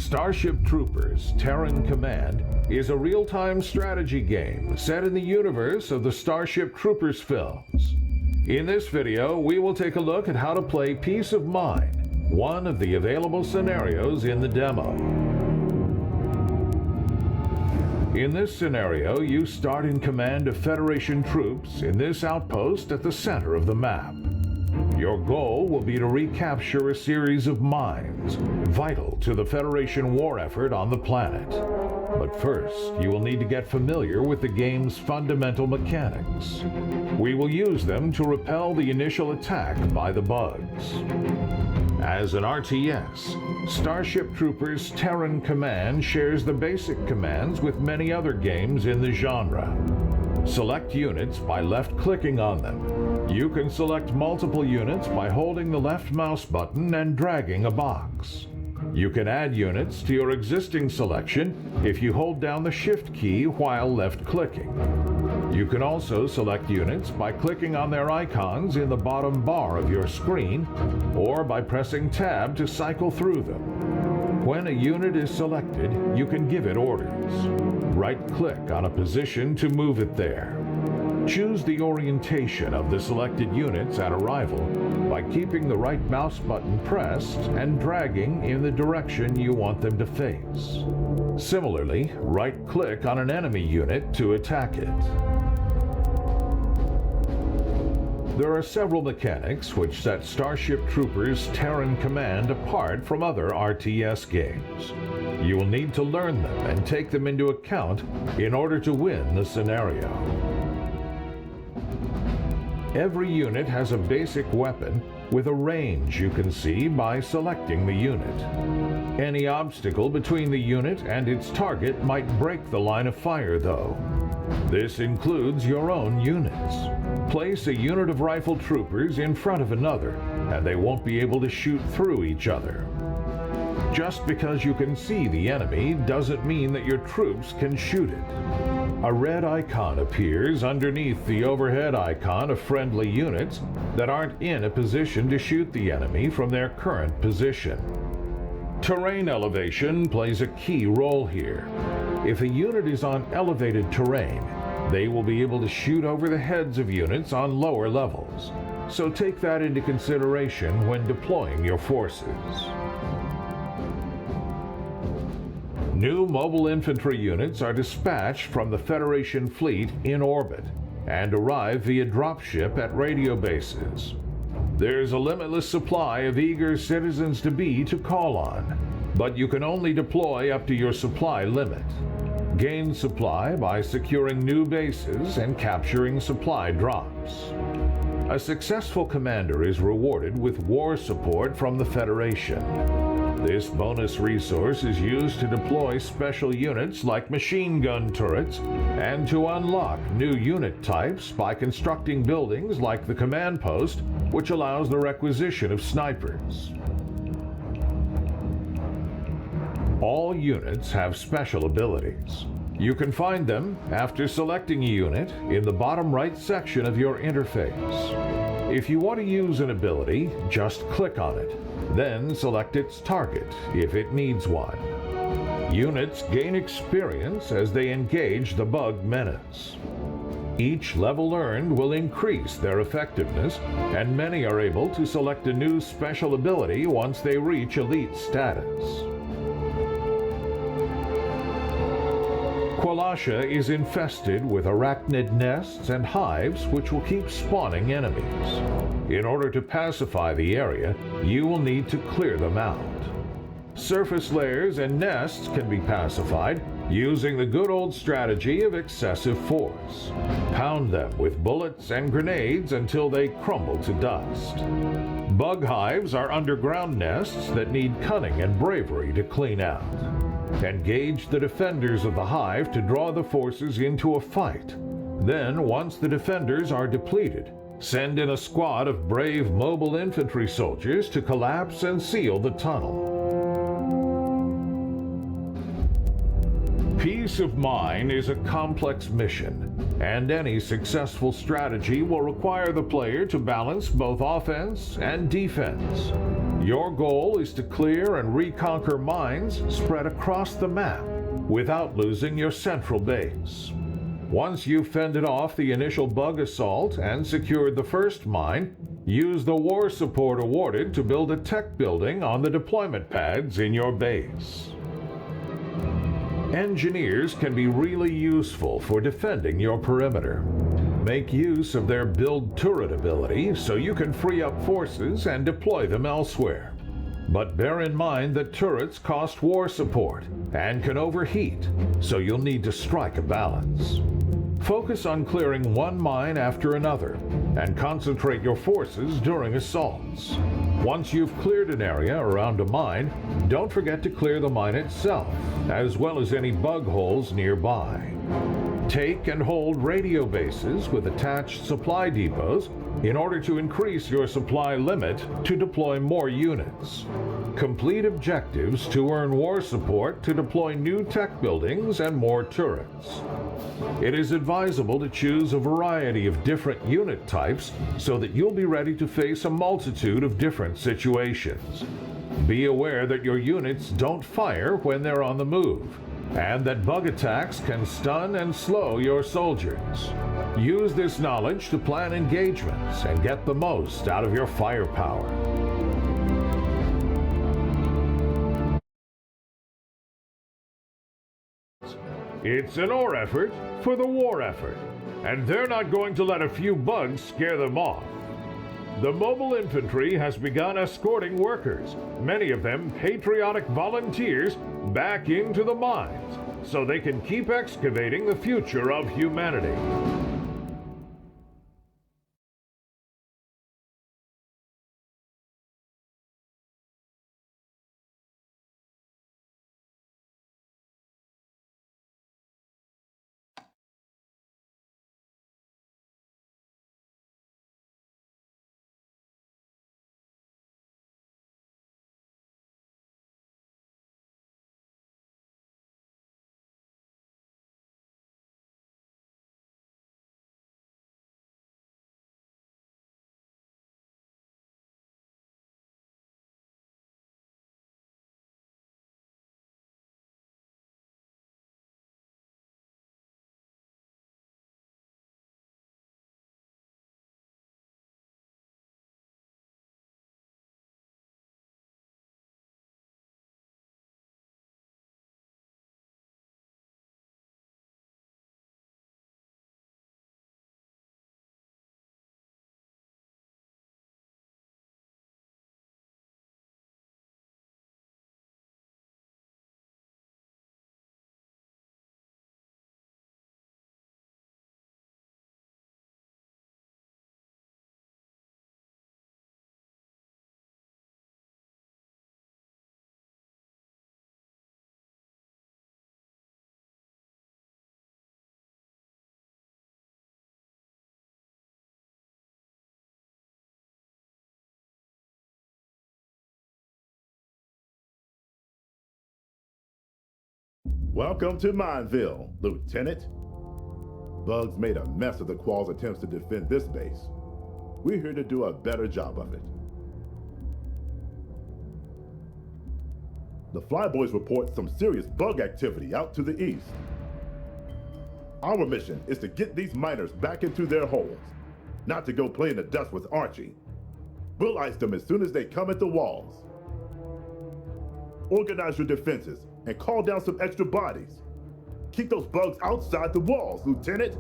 Starship Troopers Terran Command is a real-time strategy game set in the universe of the Starship Troopers films. In this video, we will take a look at how to play Peace of Mind, one of the available scenarios in the demo. In this scenario, you start in command of Federation troops in this outpost at the center of the map. Your goal will be to recapture a series of mines vital to the Federation war effort on the planet. But first, you will need to get familiar with the game's fundamental mechanics. We will use them to repel the initial attack by the bugs. As an RTS, Starship Troopers Terran Command shares the basic commands with many other games in the genre. Select units by left-clicking on them. You can select multiple units by holding the left mouse button and dragging a box. You can add units to your existing selection if you hold down the Shift key while left-clicking. You can also select units by clicking on their icons in the bottom bar of your screen, or by pressing Tab to cycle through them. When a unit is selected, you can give it orders. Right-click on a position to move it there. Choose the orientation of the selected units at arrival by keeping the right mouse button pressed and dragging in the direction you want them to face. Similarly, right-click on an enemy unit to attack it. There are several mechanics which set Starship Troopers Terran Command apart from other RTS games. You will need to learn them and take them into account in order to win the scenario. Every unit has a basic weapon with a range you can see by selecting the unit. Any obstacle between the unit and its target might break the line of fire, though. This includes your own units. Place a unit of rifle troopers in front of another, and they won't be able to shoot through each other. Just because you can see the enemy doesn't mean that your troops can shoot it. A red icon appears underneath the overhead icon of friendly units that aren't in a position to shoot the enemy from their current position. Terrain elevation plays a key role here. If a unit is on elevated terrain, they will be able to shoot over the heads of units on lower levels, so take that into consideration when deploying your forces. New Mobile Infantry units are dispatched from the Federation fleet in orbit and arrive via dropship at radio bases. There's a limitless supply of eager citizens-to-be to call on, but you can only deploy up to your supply limit. Gain supply by securing new bases and capturing supply drops. A successful commander is rewarded with war support from the Federation. This bonus resource is used to deploy special units like machine gun turrets and to unlock new unit types by constructing buildings like the command post, which allows the requisition of snipers. All units have special abilities. You can find them after selecting a unit in the bottom right section of your interface. If you want to use an ability, just click on it, then select its target if it needs one. Units gain experience as they engage the bug menace. Each level earned will increase their effectiveness, and many are able to select a new special ability once they reach elite status. Qualasha is infested with Arachnid nests and hives which will keep spawning enemies. In order to pacify the area, you will need to clear them out. Surface layers and nests can be pacified using the good old strategy of excessive force. Pound them with bullets and grenades until they crumble to dust. Bug hives are underground nests that need cunning and bravery to clean out. Engage the defenders of the hive to draw the forces into a fight. Then, once the defenders are depleted, send in a squad of brave mobile infantry soldiers to collapse and seal the tunnel. Peace of Mind is a complex mission, and any successful strategy will require the player to balance both offense and defense. Your goal is to clear and reconquer mines spread across the map without losing your central base. Once you've fended off the initial bug assault and secured the first mine, use the war support awarded to build a tech building on the deployment pads in your base. Engineers can be really useful for defending your perimeter. Make use of their build turret ability so you can free up forces and deploy them elsewhere. But bear in mind that turrets cost war support and can overheat, so you'll need to strike a balance. Focus on clearing one mine after another and concentrate your forces during assaults. Once you've cleared an area around a mine, don't forget to clear the mine itself, as well as any bug holes nearby. Take and hold radio bases with attached supply depots in order to increase your supply limit to deploy more units. Complete objectives to earn war support to deploy new tech buildings and more turrets. It is advisable to choose a variety of different unit types so that you'll be ready to face a multitude of different situations. Be aware that your units don't fire when they're on the move, and that bug attacks can stun and slow your soldiers. Use this knowledge to plan engagements and get the most out of your firepower. It's an ore effort for the war effort, and they're not going to let a few bugs scare them off. The Mobile Infantry has begun escorting workers, many of them patriotic volunteers, back into the mines so they can keep excavating the future of humanity. Welcome to Mineville, Lieutenant. Bugs made a mess of the Qual's attempts to defend this base. We're here to do a better job of it. The Flyboys report some serious bug activity out to the east. Our mission is to get these miners back into their holes, not to go play in the dust with Archie. We'll ice them as soon as they come at the walls. Organize your defenses and call down some extra bodies. Keep those bugs outside the walls, Lieutenant.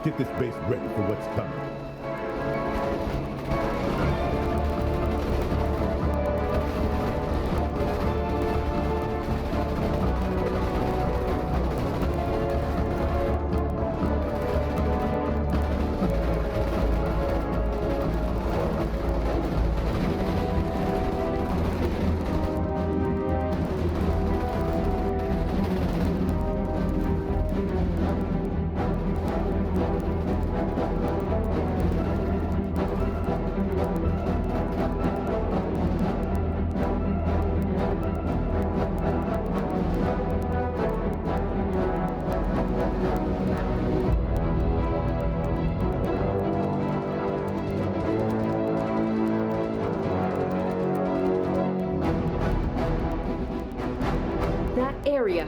Get this base ready for what's coming.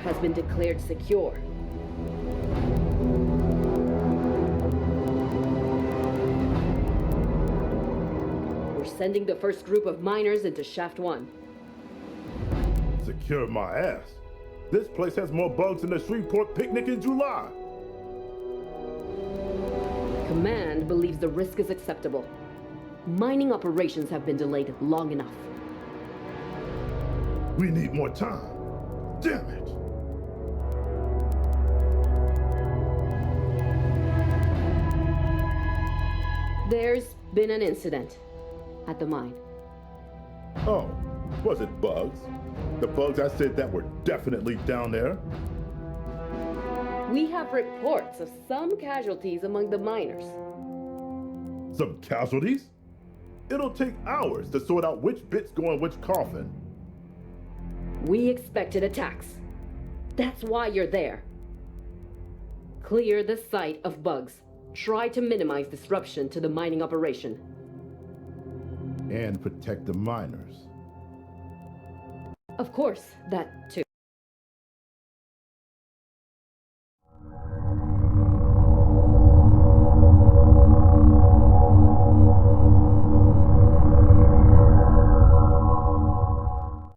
has been declared secure. We're sending the first group of miners into Shaft 1. Secure my ass. This place has more bugs than the Shreveport picnic in July. Command believes the risk is acceptable. Mining operations have been delayed long enough. We need more time. Damn it. There's been an incident at the mine. Oh, was it bugs? The bugs I said that were definitely down there? We have reports of some casualties among the miners. Some casualties? It'll take hours to sort out which bits go in which coffin. We expected attacks. That's why you're there. Clear the site of bugs. Try to minimize disruption to the mining operation. And protect the miners. Of course, that too.